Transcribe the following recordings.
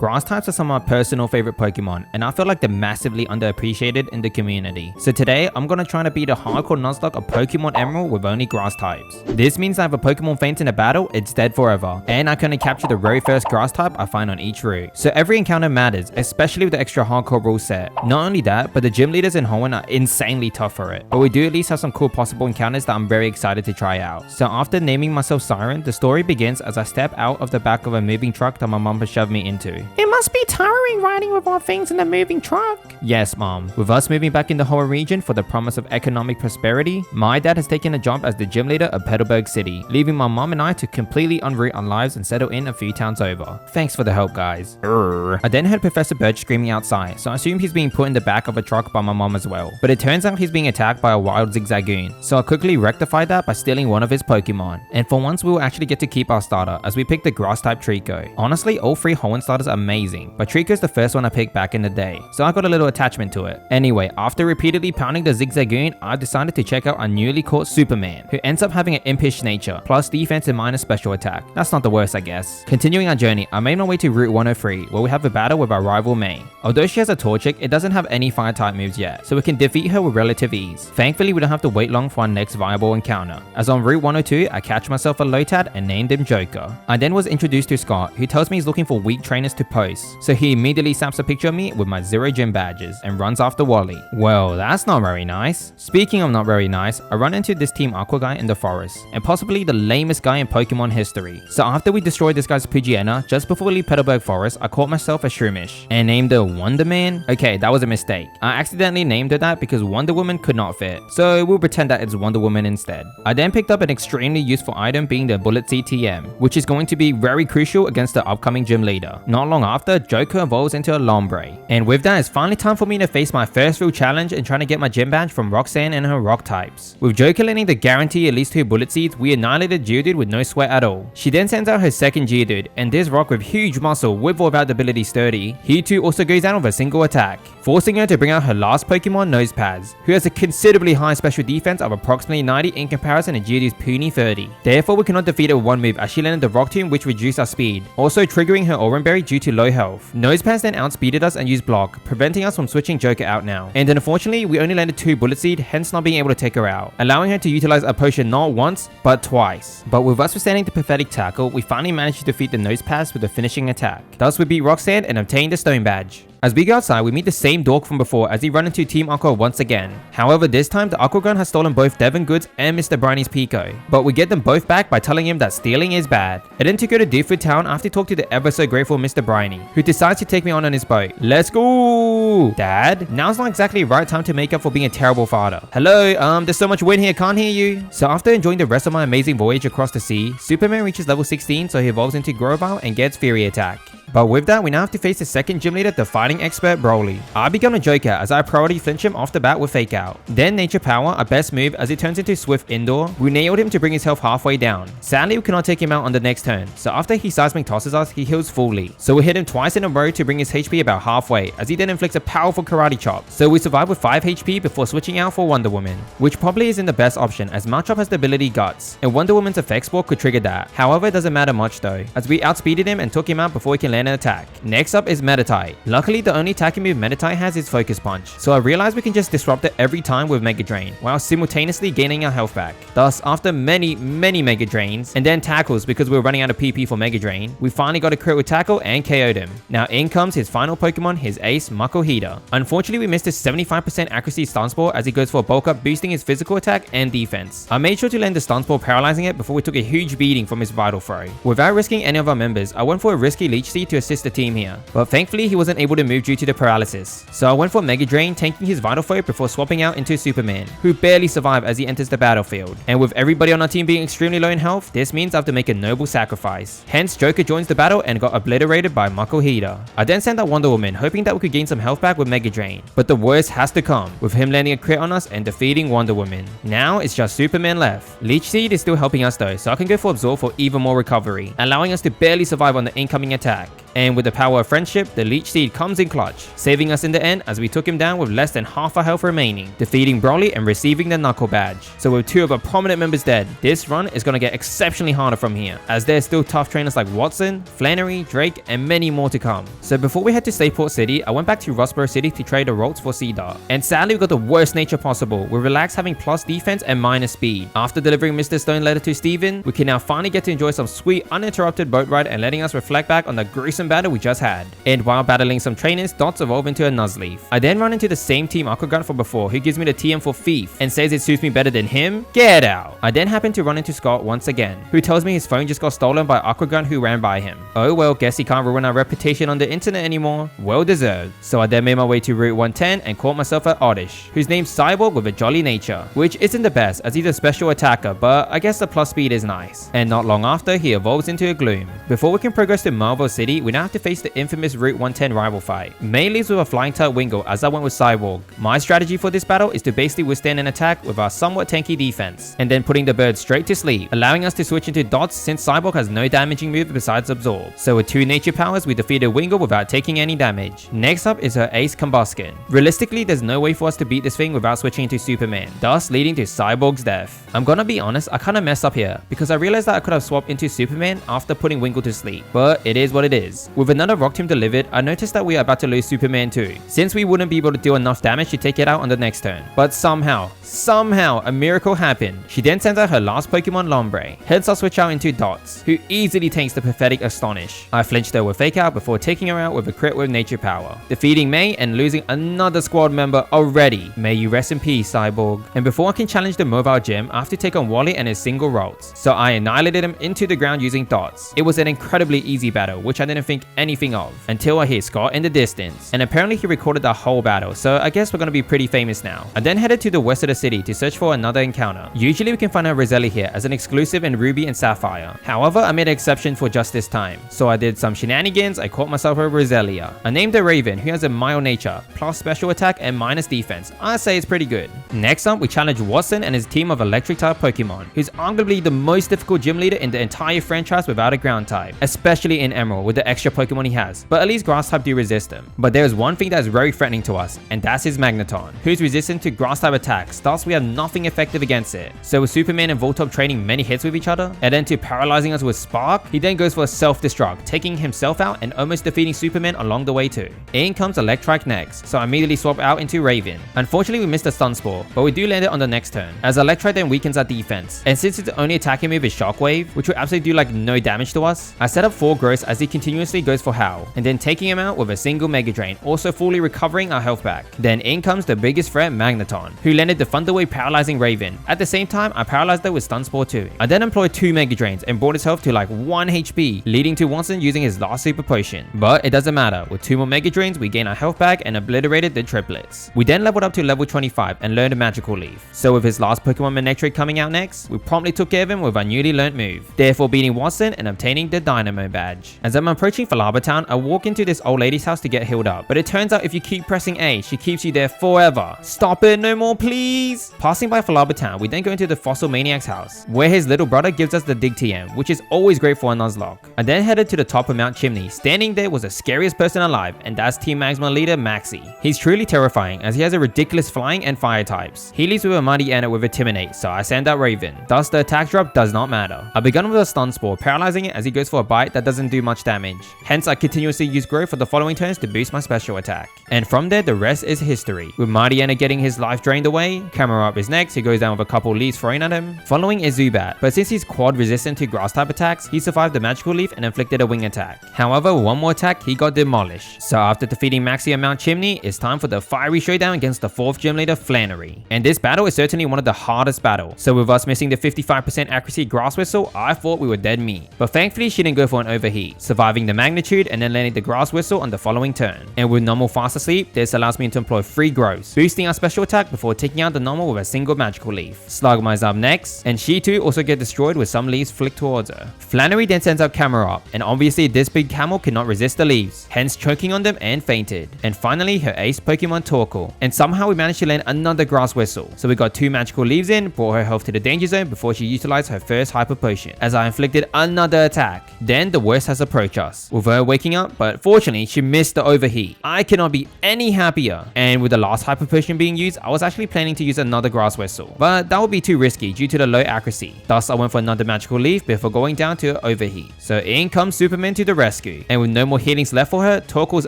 Grass types are some of my personal favorite Pokemon, and I feel like they're massively underappreciated in the community. So today, I'm gonna try to beat a Hardcore Nuzlocke of Pokémon Emerald with only grass types. This means that if a Pokemon faints in a battle, it's dead forever, and I can only capture the very first grass type I find on each route. So every encounter matters, especially with the extra Hardcore Rules set. Not only that, but the gym leaders in Hoenn are insanely tough for it. But we do at least have some cool possible encounters that I'm very excited to try out. So after naming myself Siren, the story begins as I step out of the back of a moving truck that my mum has shoved me into. It must be tiring riding with all things in a moving truck. Yes, Mom. With us moving back in the Hoenn region for the promise of economic prosperity, my dad has taken a job as the gym leader of Petalburg City, leaving my mom and I to completely unroot our lives and settle in a few towns over. Thanks for the help, guys. I then heard Professor Birch screaming outside, so I assume he's being put in the back of a truck by my mom as well. But it turns out he's being attacked by a wild Zigzagoon, so I quickly rectified that by stealing one of his Pokemon. And for once, we will actually get to keep our starter, as we picked the grass-type Trico. Honestly, all three Hoenn starters are amazing, but Trico's the first one I picked back in the day, so I got a little attachment to it. Anyway, after repeatedly pounding the Zigzagoon, I decided to check out our newly caught Superman, who ends up having an impish nature, plus defense and minus special attack. That's not the worst, I guess. Continuing our journey, I made my way to Route 103, where we have a battle with our rival May. Although she has a Torchic, it doesn't have any fire-type moves yet, so we can defeat her with relative ease. Thankfully, we don't have to wait long for our next viable encounter. As on Route 102, I catch myself a Lotad and named him Joker. I then was introduced to Scott, who tells me he's looking for weak trainers to post, so he immediately snaps a picture of me with my 0 gym badges and runs after Wally. Well, that's not very nice. Speaking of not very nice, I run into this Team Aqua guy in the forest, and possibly the lamest guy in Pokemon history. So after we destroyed this guy's Pidgeotto, just before we leave Petalburg Forest, I caught myself a Shroomish and named her Wonder Man. Okay, that was a mistake. I accidentally named her that because Wonder Woman could not fit, so we'll pretend that it's Wonder Woman instead. I then picked up an extremely useful item being the Bullet Seed TM, which is going to be very crucial against the upcoming gym leader. Not long after, Joker evolves into a Lombre. And with that, it's finally time for me to face my first real challenge in trying to get my gym badge from Roxanne and her rock types. With Joker letting the guarantee at least 2 Bullet Seeds, we annihilated Geodude with no sweat at all. She then sends out her second Geodude, and this rock with huge muscle with or without the ability Sturdy, he too also goes down with a single attack, forcing her to bring out her last Pokemon, Nosepads, who has a considerably high special defense of approximately 90 in comparison to Geodude's puny 30. Therefore, we cannot defeat her with one move as she landed the Rock Tomb, which reduced our speed, also triggering her Oran Berry due to low health. Nosepads then outspeeded us and used Block, preventing us from switching Joker out now. And unfortunately, we only landed 2 Bullet Seed, hence not being able to take her out, allowing her to utilize a potion not once, but twice. But with us withstanding the pathetic tackle, we finally managed to defeat the Nosepads with a finishing attack. Thus, we beat Roxanne and obtained the Stone Badge. As we go outside, we meet the same dork from before as he run into Team Aqua once again. However, this time, the Aqua Gun has stolen both Devon Goods and Mr. Briney's Pico, but we get them both back by telling him that stealing is bad. I then to go to Deerfoot Town after talk to the ever so grateful Mr. Briney, who decides to take me on his boat. Let's go! Dad, now's not exactly the right time to make up for being a terrible father. Hello, there's so much wind here, can't hear you. So after enjoying the rest of my amazing voyage across the sea, Superman reaches level 16, so he evolves into Grovyle and gets Fury Attack. But with that, we now have to face the second gym leader, the fighting expert Broly. I become a Joker as I priority flinch him off the bat with Fake Out. Then Nature Power, our best move as he turns into Swift Indoor. We nailed him to bring his health halfway down. Sadly, we cannot take him out on the next turn, so after he Seismic tosses us, he heals fully. So we hit him twice in a row to bring his HP about halfway, as he then inflicts a powerful Karate Chop. So we survive with 5 HP before switching out for Wonder Woman, which probably isn't the best option as Machop has the ability Guts, and Wonder Woman's effect spore could trigger that. However, it doesn't matter much though, as we outspeeded him and took him out before he can land an attack. Next up is Meditite. Luckily, the only attacking move Meditite has is Focus Punch, so I realized we can just disrupt it every time with Mega Drain, while simultaneously gaining our health back. Thus, after many Mega Drains, and then tackles because we were running out of PP for Mega Drain, we finally got a crit with Tackle and KO'd him. Now in comes his final Pokemon, his ace, Makuhita. Unfortunately, we missed his 75% accuracy Stun Spore as he goes for a bulk up, boosting his physical attack and defense. I made sure to land the Stun Spore, paralyzing it before we took a huge beating from his Vital Throw. Without risking any of our members, I went for a risky Leech Seed to assist the team here, but thankfully he wasn't able to move due to the paralysis. So I went for Mega Drain, tanking his Vital Throw before swapping out into Superman, who barely survived as he enters the battlefield. And with everybody on our team being extremely low in health, this means I have to make a noble sacrifice. Hence, Joker joins the battle and got obliterated by Makuhita. I then sent out Wonder Woman, hoping that we could gain some health back with Mega Drain. But the worst has to come, with him landing a crit on us and defeating Wonder Woman. Now it's just Superman left. Leech Seed is still helping us though, so I can go for Absorb for even more recovery, allowing us to barely survive on the incoming attack. And with the power of friendship, the Leech Seed comes in clutch, saving us in the end as we took him down with less than half our health remaining, defeating Broly and receiving the Knuckle badge. So with 2 of our prominent members dead, this run is gonna get exceptionally harder from here, as there's still tough trainers like Wattson, Flannery, Drake, and many more to come. So before we head to Slateport City, I went back to Rustboro City to trade the Rolts for Cedar. And sadly we got the worst nature possible, with Relax having plus defense and minus speed. After delivering Mr. Stone letter to Steven, we can now finally get to enjoy some sweet uninterrupted boat ride and letting us reflect back on the gruesome battle we just had. And while battling some trainers, Dots evolve into a Nuzleaf. I then run into the same team Aqua from before, who gives me the TM for Thief and says it suits me better than him. Get out! I then happen to run into Scott once again, who tells me his phone just got stolen by Aqua who ran by him. Oh well, guess he can't ruin our reputation on the internet anymore. Well deserved. So I then made my way to Route 110 and caught myself at Oddish, whose name's Cyborg with a jolly nature, which isn't the best as he's a special attacker, but I guess the plus speed is nice. And not long after, he evolves into a Gloom. Before we can progress to Marvel City, we now have to face the infamous Route 110 rival fight. May leaves with a flying type Wingull as I went with Cyborg. My strategy for this battle is to basically withstand an attack with our somewhat tanky defense, and then putting the bird straight to sleep, allowing us to switch into Dots since Cyborg has no damaging move besides Absorb. So with 2 nature powers, we defeated Wingull without taking any damage. Next up is her ace Combustion. Realistically, there's no way for us to beat this thing without switching into Superman, thus leading to Cyborg's death. I'm gonna be honest, I kinda messed up here, because I realized that I could have swapped into Superman after putting Wingull to sleep, but it is what it is. With another Rock Tomb delivered, I noticed that we are about to lose Superman too, since we wouldn't be able to do enough damage to take it out on the next turn. But somehow a miracle happened. She then sends out her last Pokemon Lombre, hence I'll switch out into Dots, who easily tanks the pathetic Astonish. I flinched her with Fake Out before taking her out with a crit with Nature Power, defeating May and losing another squad member already. May you rest in peace, Cyborg. And before I can challenge the Mobile Gym, I have to take on Wally and his single Rolts, so I annihilated him into the ground using Dots. It was an incredibly easy battle, which I didn't think anything of, until I hear Scott in the distance, and apparently he recorded the whole battle, so I guess we're gonna be pretty famous now. I then headed to the west of the city to search for another encounter. Usually we can find a Roselia here as an exclusive in Ruby and Sapphire. However, I made an exception for just this time, so I did some shenanigans. I caught myself a Roselia. I named her Raven, who has a mild nature, plus special attack and minus defense. I say it's pretty good. Next up, we challenge Wattson and his team of electric type Pokemon, who's arguably the most difficult gym leader in the entire franchise without a ground type, especially in Emerald with the extra Pokemon he has, but at least grass type do resist him. But there's one thing that is very threatening to us, and that's his Magneton, who's resistant to grass type attacks, thus we have nothing effective against it. So with Superman and Voltop trading many hits with each other, and then to paralyzing us with Spark, he then goes for a self-destruct, taking himself out and almost defeating Superman along the way too. In comes Electrike next, so I immediately swap out into Raven. Unfortunately we missed a Stun Spore, but we do land it on the next turn, as Electrike then weakens our defense, and since its only attacking move is Shockwave, which will absolutely do like no damage to us, I set up 4 Gross as he continuously goes for Howl, and then taking him out with a single Mega Drain, also fully recovering our health back. Then in comes the biggest threat, Magneton, who landed the Thunder Wave paralyzing Raven. At the same time, I paralyzed her with Stun Spore too. I then employed 2 Mega Drains and brought his health to like 1 HP, leading to Wattson using his last Super Potion. But it doesn't matter, with 2 more Mega Drains, we gain our health back and obliterated the triplets. We then leveled up to level 25 and learned a Magical Leaf. So with his last Pokemon Manectric coming out next, we promptly took care of him with our newly learnt move, therefore beating Wattson and obtaining the Dynamo badge. As I'm approaching Falaba Town, I walk into this old lady's house to get healed up, but it turns out if you keep pressing A, she keeps you there forever. Stop it, no more please! Passing by Falaba Town, we then go into the Fossil Maniac's house, where his little brother gives us the Dig TM, which is always great for a Nuzlocke. I then headed to the top of Mount Chimney. Standing there was the scariest person alive, and that's Team Magma leader Maxie. He's truly terrifying as he has a ridiculous flying and fire types. He leads with a Mighty Anna with a Timinate, so I send out Raven. Thus the attack drop does not matter. I begun with a Stun Spore, paralyzing it as he goes for a bite that doesn't do much damage. Hence I continuously use Grow for the following turns to boost my special attack. And from there the rest is history, with Mighty Anna getting his life drained away. Camera Up is next, he goes down with a couple leaves thrown at him. Following is Zubat, but since he's quad resistant to grass type attacks, he survived the Magical Leaf and inflicted a wing attack. However, one more attack, he got demolished. So after defeating Maxie on Mount Chimney, it's time for the fiery showdown against the 4th gym leader Flannery. And this battle is certainly one of the hardest battles. So with us missing the 55% accuracy Grass Whistle, I thought we were dead meat. But thankfully she didn't go for an overheat, surviving the magnitude and then landing the Grass Whistle on the following turn. And with normal fast asleep, this allows me to employ 3 Grows, boosting our special attack before taking out the normal with a single Magical Leaf. Slugma is up next, and she too also gets destroyed with some leaves flicked towards her. Flannery then sends out Camera Up, and obviously this big camel cannot resist the leaves, hence choking on them and fainted. And finally her ace Pokemon Torkoal, and somehow we managed to land another Grass Whistle. So we got 2 Magical Leaves in, brought her health to the danger zone before she utilized her first Hyper Potion, as I inflicted another attack. Then the worst has approached us. us, with her waking up, but fortunately she missed the overheat. I cannot be any happier, and with the last hyper potion being used, I was actually planning to use another grass whistle, but that would be too risky due to the low accuracy. Thus I went for another magical leaf before going down to overheat. So in comes Superman to the rescue, and with no more healings left for her, Torkoal's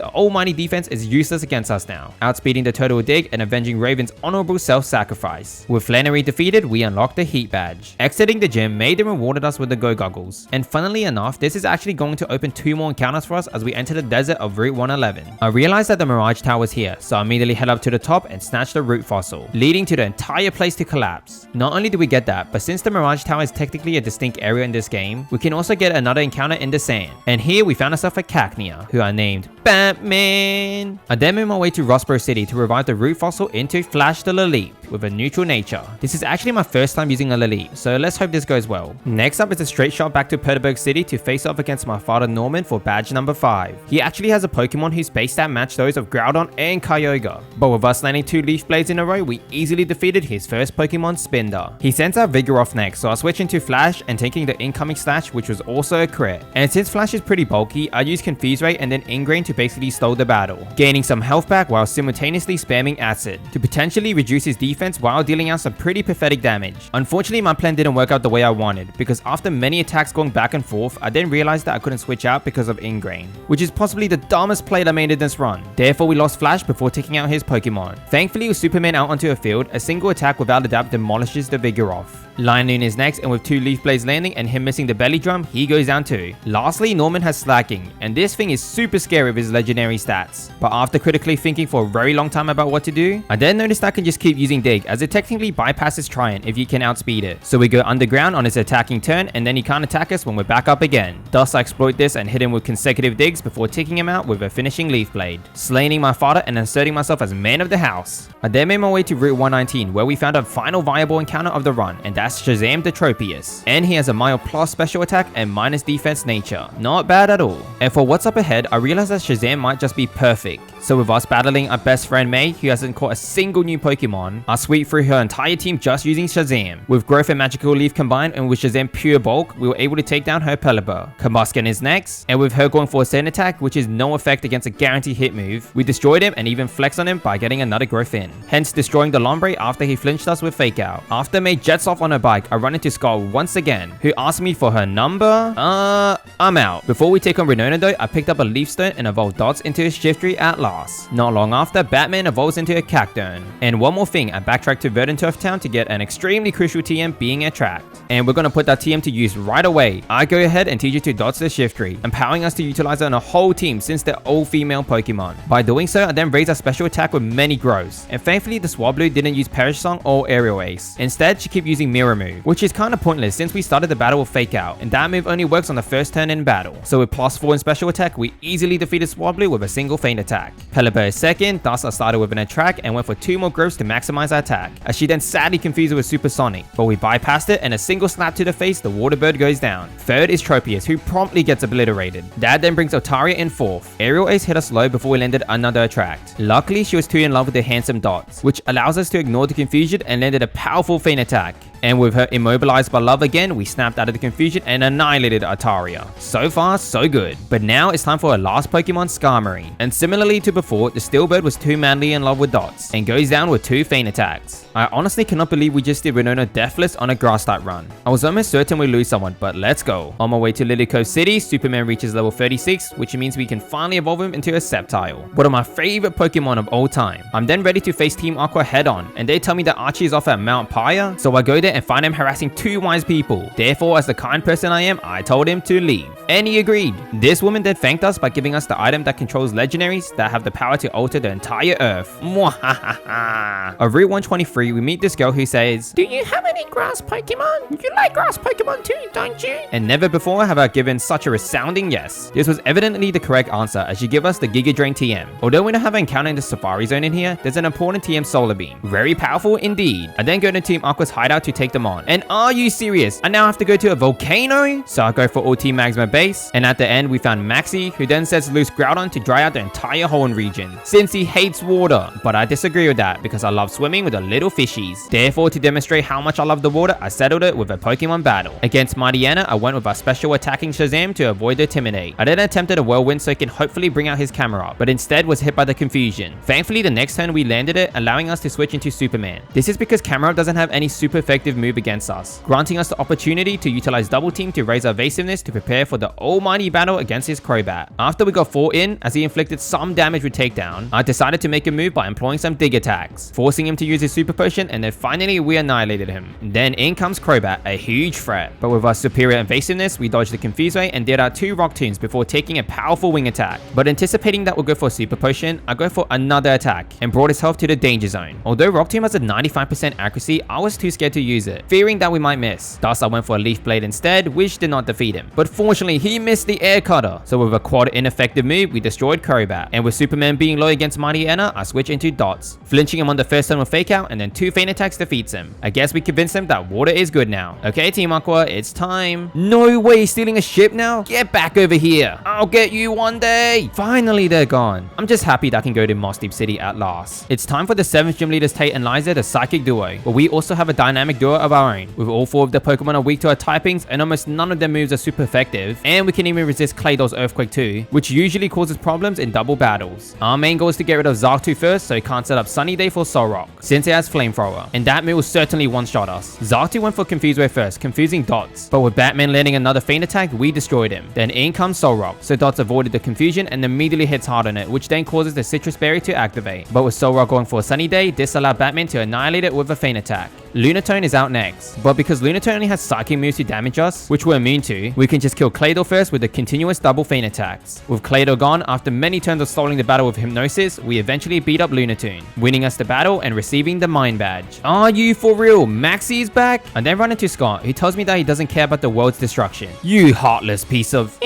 almighty defense is useless against us now, outspeeding the Turtle Dig and avenging Raven's honorable self-sacrifice. With Flannery defeated, we unlocked the heat badge. Exiting the gym, Maiden rewarded us with the go goggles, and funnily enough, this is actually going to open 2 more encounters for us as we enter the desert of Route 111. I realized that the Mirage Tower was here, so I immediately head up to the top and snatch the root fossil, leading to the entire place to collapse. Not only do we get that, but since the Mirage Tower is technically a distinct area in this game, we can also get another encounter in the sand. And here we found ourselves a Cacnea, who I named Batman. I then made my way to Rossborough City to revive the root fossil into Flash the Laleep with a neutral nature. This is actually my first time using a Laleep, so let's hope this goes well. Next up is a straight shot back to Peterburg City to face off against my father Norman for badge number 5. He actually has a Pokemon whose base stat match those of Groudon and Kyogre, but with us landing 2 Leaf Blades in a row, we easily defeated his first Pokemon Spinder. He sends out Vigoroth next, so I switch into Flash and taking the incoming slash, which was also a crit. And since Flash is pretty bulky, I used Confuse Ray and then Ingrain to basically stall the battle, gaining some health back while simultaneously spamming Acid to potentially reduce his defense while dealing out some pretty pathetic damage. Unfortunately, my plan didn't work out the way I wanted, because after many attacks going back and forth, I then realized that I couldn't switch out because of Ingrain, which is possibly the dumbest play I made in this run. Therefore, we lost Flash before taking out his Pokemon. Thankfully, with Superman out onto a field, a single attack without a doubt demolishes the Vigoroth. Lionloon is next, and with 2 Leaf Blades landing and him missing the belly drum, he goes down too. Lastly, Norman has Slacking, and this thing is super scary with his legendary stats. But after critically thinking for a very long time about what to do, I then noticed I can just keep using Dig, as it technically bypasses Triant if you can outspeed it. So we go underground on his attacking turn, and then he can't attack us when we're back up again. Thus I exploit this and hit him with consecutive digs before taking him out with a finishing Leaf Blade, slaying my father and asserting myself as man of the house. I then made my way to Route 119, where we found a final viable encounter of the run, and that's Shazam the Tropius. And he has a mild plus special attack and minus defense nature. Not bad at all. And for what's up ahead, I realized that Shazam might just be perfect. So with us battling our best friend May, who hasn't caught a single new Pokemon, I sweep through her entire team just using Shazam. With Growth and Magical Leaf combined, and with Shazam pure bulk, we were able to take down her Pelipper. Combusken is next, and with her going for a Sand attack, which is no effect against a guaranteed hit move, we destroyed him and even flexed on him by getting another Growth in, hence destroying the Lombre after he flinched us with Fake Out. After May jets off on her bike, I run into Skull once again, who asked me for her number. I'm out. Before we take on Renona though, I picked up a Leaf Stone and evolved Dots into a Shiftry at last. Not long after, Batman evolves into a Cacturne. And one more thing, I backtracked to Verdanturf Town to get an extremely crucial TM, being a Tract. And we're gonna put that TM to use right away. I go ahead and teach you to Dots the Shiftry, empowering us to utilize it on a whole team since they're all female Pokemon. By doing so, I then raise our special attack with many growths. And thankfully, the Swablu didn't use Perish Song or Aerial Ace. Instead, she kept using Mirror Move, which is kinda pointless since we started the battle with Fake Out, and that move only works on the first turn in battle. So with +4 in special attack, we easily defeated Swablu with a single feint attack. Pelipper is second, thus I started with an attack and went for 2 more growths to maximize our attack, as she then sadly confused it with Supersonic, but we bypassed it and a single slap to the face, the water bird goes down. Third is Tropius, who promptly gets obliterated. That then brings Otaria in fourth. Aerial Ace hit us low before we landed another attract. Luckily, she was too in love with the handsome Dots, which allows us to ignore the confusion and landed a powerful feint attack. And with her immobilized by love again, we snapped out of the confusion and annihilated Ataria. So far, so good. But now it's time for our last Pokemon, Skarmory. And similarly to before, the Steelbird was too madly in love with Dots, and goes down with 2 feint attacks. I honestly cannot believe we just did Renona deathless on a grass type run. I was almost certain we'd lose someone, but let's go. On my way to Lily Cove City, Superman reaches level 36, which means we can finally evolve him into a Sceptile, one of my favorite Pokemon of all time. I'm then ready to face Team Aqua head on, and they tell me that Archie is off at Mount Pyre, so I go there and find him harassing 2 wise people. Therefore, as the kind person I am, I told him to leave. And he agreed. This woman then thanked us by giving us the item that controls legendaries that have the power to alter the entire earth. Mwahaha. On Route 123, we meet this girl who says, Do you have any grass Pokemon? You like grass Pokemon too, don't you? And never before have I given such a resounding yes. This was evidently the correct answer, as she gave us the Giga Drain TM. Although we don't have an encounter in the Safari Zone in here, there's an important TM Solar Beam. Very powerful indeed. I then go to Team Aqua's hideout to take take them on. And are you serious? I now have to go to a volcano? So I go for ulti magma base, and at the end we found Maxie, who then sets loose Groudon to dry out the entire Hoenn region, since he hates water. But I disagree with that, because I love swimming with the little fishies. Therefore, to demonstrate how much I love the water, I settled it with a Pokemon battle. Against Mightyena, I went with our special attacking Shazam to avoid the Intimidate. I then attempted a Whirlwind so it can hopefully bring out his camera, but instead was hit by the Confusion. Thankfully, the next turn we landed it, allowing us to switch into Superman. This is because Camera doesn't have any super effective move against us, granting us the opportunity to utilize Double Team to raise our evasiveness to prepare for the almighty battle against his Crobat. After we got 4 in, as he inflicted some damage with Takedown, I decided to make a move by employing some dig attacks, forcing him to use his Super Potion, and then finally we annihilated him. Then in comes Crobat, a huge threat, but with our superior evasiveness, we dodged the Confuse Ray and did our 2 Rock Tombs before taking a powerful wing attack. But anticipating that we'll go for a Super Potion, I go for another attack and brought his health to the danger zone. Although Rock Tomb has a 95% accuracy, I was too scared to use it, fearing that we might miss. Thus I went for a Leaf Blade instead, which did not defeat him. But fortunately, he missed the Air Cutter, so with a quad ineffective move, we destroyed Crobat. And with Superman being low against Mightyena, I switch into Dots, flinching him on the first turn with Fake Out, and then 2 feint attacks defeats him. I guess we convinced him that water is good now. Okay, Team Aqua, it's time. No way, stealing a ship now? Get back over here. I'll get you one day. Finally, they're gone. I'm just happy that I can go to Moss Deep City at last. It's time for the 7th Gym Leaders Tate and Liza, the Psychic Duo, but we also have a dynamic duo of our own, with all 4 of the Pokemon are weak to our typings, and almost none of their moves are super effective, and we can even resist Claydol's Earthquake too, which usually causes problems in double battles. Our main goal is to get rid of Xatu first, so he can't set up Sunny Day for Solrock, since it has Flamethrower, and that move will certainly one-shot us. Xatu went for Confuse Ray first, confusing Dots, but with Batman landing another feint attack, we destroyed him. Then in comes Solrock, so Dots avoided the confusion and immediately hits hard on it, which then causes the Citrus Berry to activate. But with Solrock going for a Sunny Day, this allowed Batman to annihilate it with a feint attack. Lunatone is out next, but because Lunatone only has psychic moves to damage us, which we're immune to, we can just kill Claydol first with the continuous double feint attacks. With Claydol gone, after many turns of stalling the battle with Hypnosis, we eventually beat up Lunatone, winning us the battle and receiving the Mind Badge. Are you for real? Maxie is back? I then run into Scott, who tells me that he doesn't care about the world's destruction. You heartless piece of...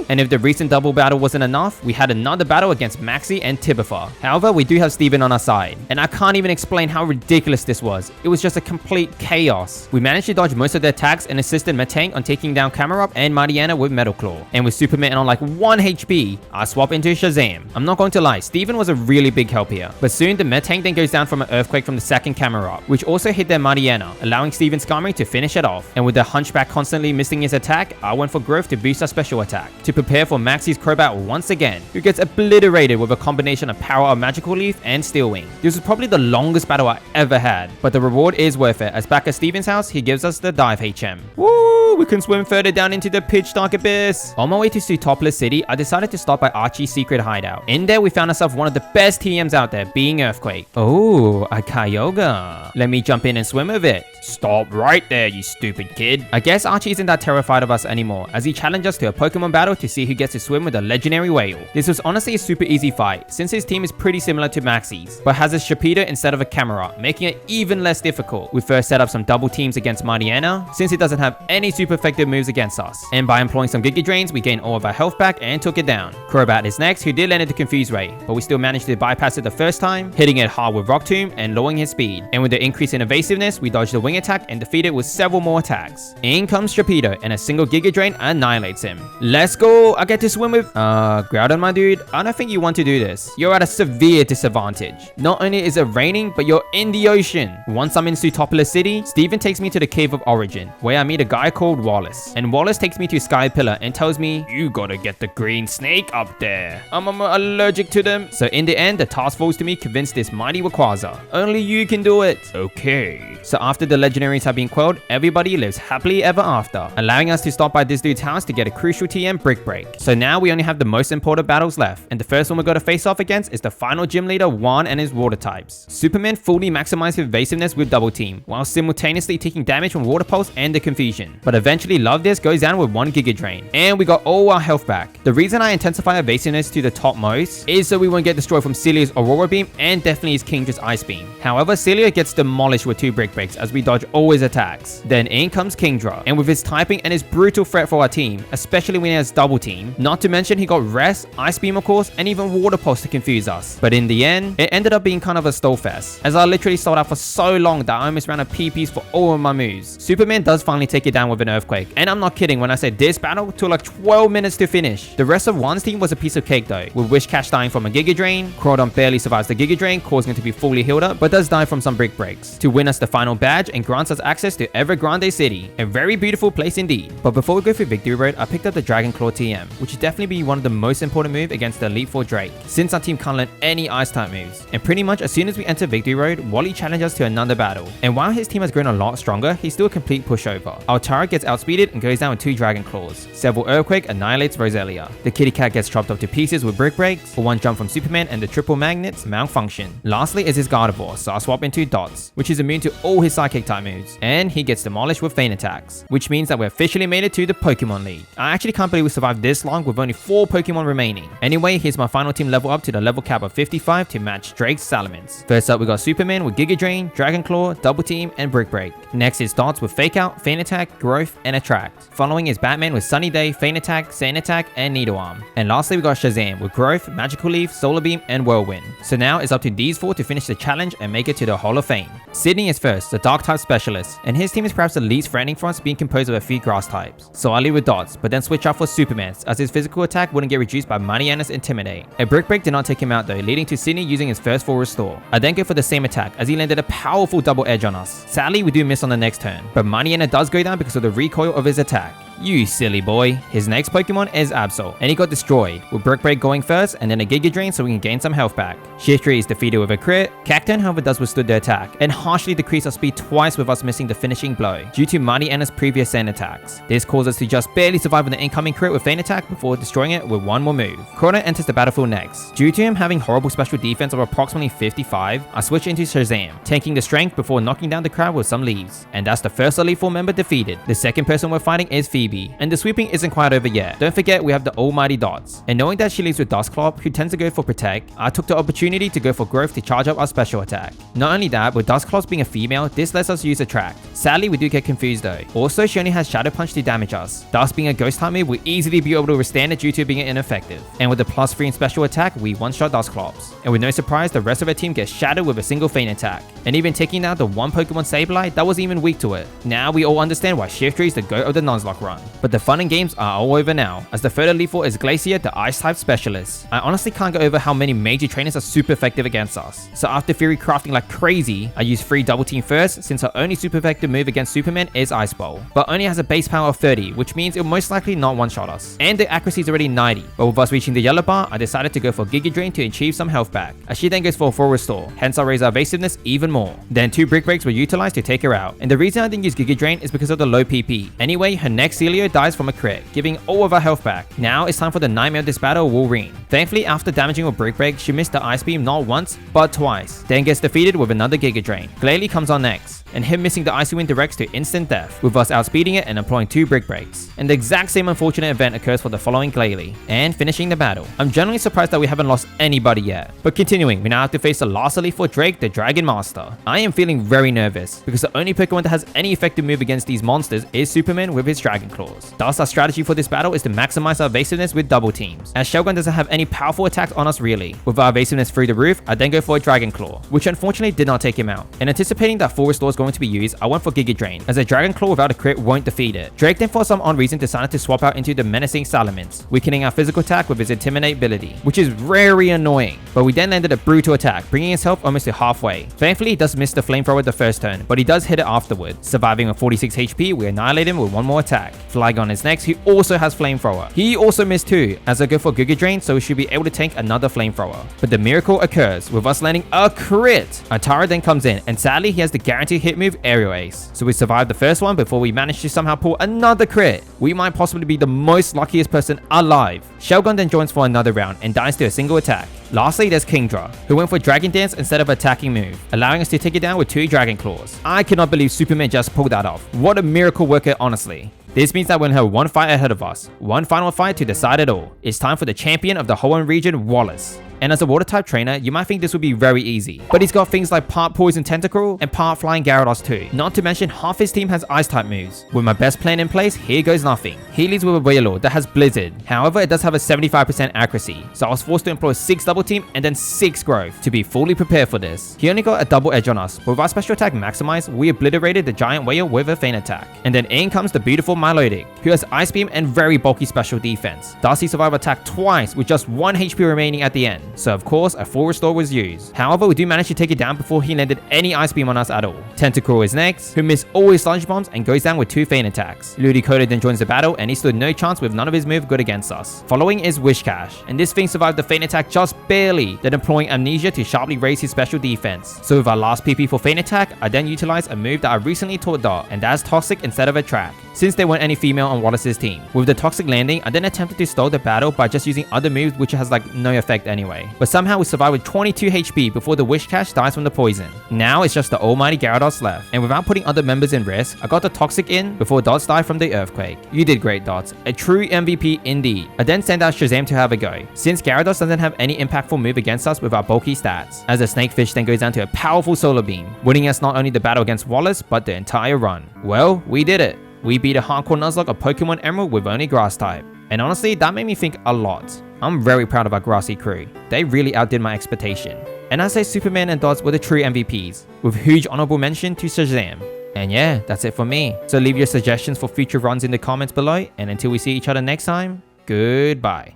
And if the recent double battle wasn't enough, we had another battle against Maxie and Tibifa. However, we do have Steven on our side, and I can't even explain how ridiculous this was. It was just a complete chaos. We managed to dodge most of their attacks and assisted Metang on taking down Camerupt and Mightyena with Metal Claw. And with Superman on like 1 HP, I swap into Shazam. I'm not going to lie, Steven was a really big help here. But soon, the Metang then goes down from an Earthquake from the second Camerupt, which also hit their Mightyena, allowing Steven's Skarmory to finish it off. And with the Hunchback constantly missing his attack, I went for Growth to boost our special attack, to prepare for Maxie's Crobat once again, who gets obliterated with a combination of Power of Magical Leaf and Steel Wing. This was probably the longest battle I ever had, but the reward is worth it, as back at Steven's house, he gives us the Dive HM. Woo! We can swim further down into the pitch dark abyss. On my way to Sutopolis City, I decided to stop by Archie's secret hideout. In there, we found ourselves one of the best TMs out there, being Earthquake. Oh, a Kyogre. Let me jump in and swim with it. Stop right there, you stupid kid. I guess Archie isn't that terrified of us anymore, as he challenged us to a Pokemon battle to see who gets to swim with a legendary whale. This was honestly a super easy fight, since his team is pretty similar to Maxie's, but has a Sharpedo instead of a Camerupt, making it even less difficult. We first set up some double teams against Mightyena, since it doesn't have any super effective moves against us, and by employing some Giga Drains, we gained all of our health back and took it down. Crobat is next, who did land into Confuse Ray, but we still managed to bypass it the first time, hitting it hard with Rock Tomb and lowering his speed. And with the increase in evasiveness, we dodged the wing attack and defeated it with several more attacks. In comes Sharpedo, and a single Giga Drain annihilates him. Let's go! I get to swim with... Groudon, my dude, I don't think you want to do this. You're at a severe disadvantage. Not only is it raining, but you're in the ocean. Once I'm in Sutopolis City, Steven takes me to the Cave of Origin, where I meet a guy called Wallace. And Wallace takes me to Sky Pillar and tells me, you gotta get the green snake up there. I'm allergic to them. So in the end, the task falls to me convince this mighty Rayquaza. Only you can do it. Okay. So after the legendaries have been quelled, everybody lives happily ever after, allowing us to stop by this dude's house to get a crucial TM Brick Break. So now we only have the most important battles left, and the first one we got to face off against is the final gym leader Juan and his water types. Superman fully maximized his evasiveness with Double Team, while simultaneously taking damage from Water Pulse and the Confusion. But eventually Loveless goes down with 1 Giga Drain, and we got all our health back. The reason I intensify evasiveness to the topmost is so we won't get destroyed from Celia's Aurora Beam and definitely his Kingdra's Ice Beam. However, Celia gets demolished with 2 Brick Breaks as we dodge all his attacks. Then in comes Kingdra, and with his typing and his brutal threat for our team, especially when he has Double double team. Not to mention he got rest, ice beam of course, and even water pulse to confuse us. But in the end, it ended up being kind of a stall fest, as I literally stalled out for so long that I almost ran a PPs for all of my moves. Superman does finally take it down with an earthquake, and I'm not kidding when I said this battle took like 12 minutes to finish. The rest of Juan's team was a piece of cake though, with Wish Cash dying from a Giga Drain, Crawdon barely survives the Giga Drain, causing him to be fully healed up, but does die from some brick breaks, to win us the final badge and grants us access to Evergrande City, a very beautiful place indeed. But before we go through Victory Road, I picked up the Dragon Claw TM, which would definitely be one of the most important moves against the Elite Four Drake, since our team can't learn any ice type moves. And pretty much as soon as we enter Victory Road, Wally challenges us to another battle, and while his team has grown a lot stronger, he's still a complete pushover. Altara gets outspeeded and goes down with 2 Dragon Claws. Several Earthquake annihilates Roselia. The Kitty Cat gets chopped up to pieces with brick breaks, for one jump from Superman and the triple magnets malfunction. Lastly is his Gardevoir, so I swap into Dots, which is immune to all his Psychic type moves, and he gets demolished with Feint attacks, which means that we officially made it to the Pokemon League. I actually can't believe we survived this long with only 4 Pokemon remaining. Anyway, here's my final team level up to the level cap of 55 to match Drake's Salamence. First up we got Superman with Giga Drain, Dragon Claw, Double Team, and Brick Break. Next is Dots with Fake Out, Feint Attack, Growth, and Attract. Following is Batman with Sunny Day, Feint Attack, Sand Attack, and Needle Arm. And lastly we got Shazam with Growth, Magical Leaf, Solar Beam, and Whirlwind. So now it's up to these 4 to finish the challenge and make it to the Hall of Fame. Sydney is first, the Dark type specialist, and his team is perhaps the least threatening for us, being composed of a few grass types. So I lead with Dots, but then switch out for Superman's, as his physical attack wouldn't get reduced by Mariana's Intimidate. A Brick Break did not take him out though, leading to Sydney using his first full restore. I then go for the same attack, as he landed a powerful double edge on us. Sadly we do miss on the next turn, but Mariana does go down because of the recoil of his attack. You silly boy. His next Pokemon is Absol, and he got destroyed, with Brick Break going first and then a Giga Drain so we can gain some health back. Shiftry is defeated with a crit. Cacturne however does withstood the attack, and harshly decreased our speed twice with us missing the finishing blow, due to Mariana's previous Sand attacks. This caused us to just barely survive on the incoming crit with Feint Attack before destroying it with one more move. Crawdon enters the battlefield next. Due to him having horrible special defense of approximately 55, I switch into Shazam, tanking the strength before knocking down the crowd with some leaves. And that's the first Elite Four member defeated. The second person we're fighting is Phoebe, and the sweeping isn't quite over yet. Don't forget we have the almighty Dots. And knowing that she leaves with Dustclop, who tends to go for Protect, I took the opportunity to go for Growth to charge up our special attack. Not only that, with Dustclops being a female, this lets us use Attract. Sadly, we do get confused though. Also, she only has Shadow Punch to damage us. Thus, being a Ghost type move, we'll easily be able to withstand it due to being ineffective. And with the +3 in special attack, we one-shot Dustclops. And with no surprise, the rest of our team gets shadowed with a single Feint attack. And even taking out the one Pokemon Sableye that was even weak to it. Now we all understand why Shiftry is the GOAT of the Nuzlocke run. But the fun and games are all over now, as the third Elite Four is Glacier, the Ice type specialist. I honestly can't go over how many major trainers are super effective against us. So after Fury crafting like crazy, I use 3 Double Team first, since her only super effective move against Superman is Ice Bowl, but only has a base power of 30, which means it'll most likely not one-shot us. And the accuracy is already 90, but with us reaching the yellow bar, I decided to go for Giga Drain to achieve some health back, as she then goes for a full restore, hence I raise our evasiveness even more. Then 2 Brick Breaks were utilized to take her out, and the reason I didn't use Giga Drain is because of the low PP. Anyway, her next Celio dies from a crit, giving all of our health back. Now it's time for the nightmare of this battle, Wolverine. Thankfully, after damaging with Brick Break, she missed the Ice Beam not once, but twice, then gets defeated with another Giga Drain. Glalie comes on next, and him missing the Icy Wind directs to instant death, with us outspeeding it and employing 2 Brick Breaks. And the exact same unfortunate event occurs for the following Glalie, and finishing the battle. I'm generally surprised that we haven't lost anybody yet. But continuing, we now have to face the last Elite Four Drake, the Dragon Master. I am feeling very nervous, because the only Pokemon that has any effective move against these monsters is Superman with his Dragon Claws. Thus, our strategy for this battle is to maximize our evasiveness with double teams, as Shogun doesn't have any powerful attacks on us really. With our evasiveness through the roof, I then go for a Dragon Claw, which unfortunately did not take him out. And anticipating that full restore is going to be used, I went for Giga Drain, as a Dragon Claw without a crit won't defeat it. Drake then for some odd reason decided to swap out into the menacing Salamence, weakening our physical attack with his Intimidate ability, which is very annoying. But we then landed a brutal attack, bringing his health almost to halfway. Thankfully, he does miss the flamethrower the first turn, but he does hit it afterwards. Surviving with 46 HP, we annihilate him with one more attack. Flygon is next, who also has flamethrower. He also missed too, as I go for Giga Drain, so we should be able to tank another flamethrower. But the miracle occurs, with us landing a crit. Atara then comes in, and sadly he has the guaranteed hit move Aerial Ace. So we survived the first one before we managed to somehow pull another crit. We might possibly be the most luckiest person alive. Shogun then joins for another round and dies to a single attack. Lastly, there's Kingdra, who went for Dragon Dance instead of attacking move, allowing us to take it down with 2 Dragon Claws. I cannot believe Superman just pulled that off. What a miracle worker, honestly. This means that we'll have one fight ahead of us, one final fight to decide it all. It's time for the champion of the Hoenn region, Wallace. And as a water type trainer, you might think this would be very easy, but he's got things like part poison tentacle and part flying Gyarados too. Not to mention half his team has ice type moves. With my best plan in place, here goes nothing. He leads with a Wailord that has Blizzard. However, it does have a 75% accuracy, so I was forced to employ 6 double team and then 6 growth to be fully prepared for this. He only got a double edge on us, but with our special attack maximized, we obliterated the giant whale with a feint attack. And then in comes the beautiful Milotic, who has Ice Beam and very bulky special defense. Thus he survived attack twice with just 1 HP remaining at the end. So of course, a full restore was used. However, we do manage to take it down before he landed any Ice Beam on us at all. Tentacruel is next, who missed all his Sludge Bombs and goes down with 2 feint attacks. Ludicolo then joins the battle and he stood no chance with none of his move good against us. Following is Whiscash, and this thing survived the feint attack just barely, then employing Amnesia to sharply raise his special defense. So with our last PP for feint attack, I then utilized a move that I recently taught Dot, and that's Toxic instead of Attract, since there weren't any female on Wallace's team. With the Toxic landing, I then attempted to stall the battle by just using other moves which has like no effect anyway. But somehow we survived with 22 HP before the Whiscash dies from the poison. Now it's just the almighty Gyarados left, and without putting other members in risk, I got the Toxic in before Dots died from the Earthquake. You did great, Dots. A true MVP indeed. I then sent out Shazam to have a go, since Gyarados doesn't have any impactful move against us with our bulky stats, as the Snakefish then goes down to a powerful Solar Beam, winning us not only the battle against Wallace, but the entire run. Well, we did it. We beat a Hardcore Nuzlocke of Pokémon Emerald with only Grass type. And honestly, that made me think a lot. I'm very proud of our grassy crew. They really outdid my expectation. And I'd say Superman and Dots were the true MVPs, with huge honorable mention to Shazam. And yeah, that's it for me. So leave your suggestions for future runs in the comments below, and until we see each other next time, goodbye.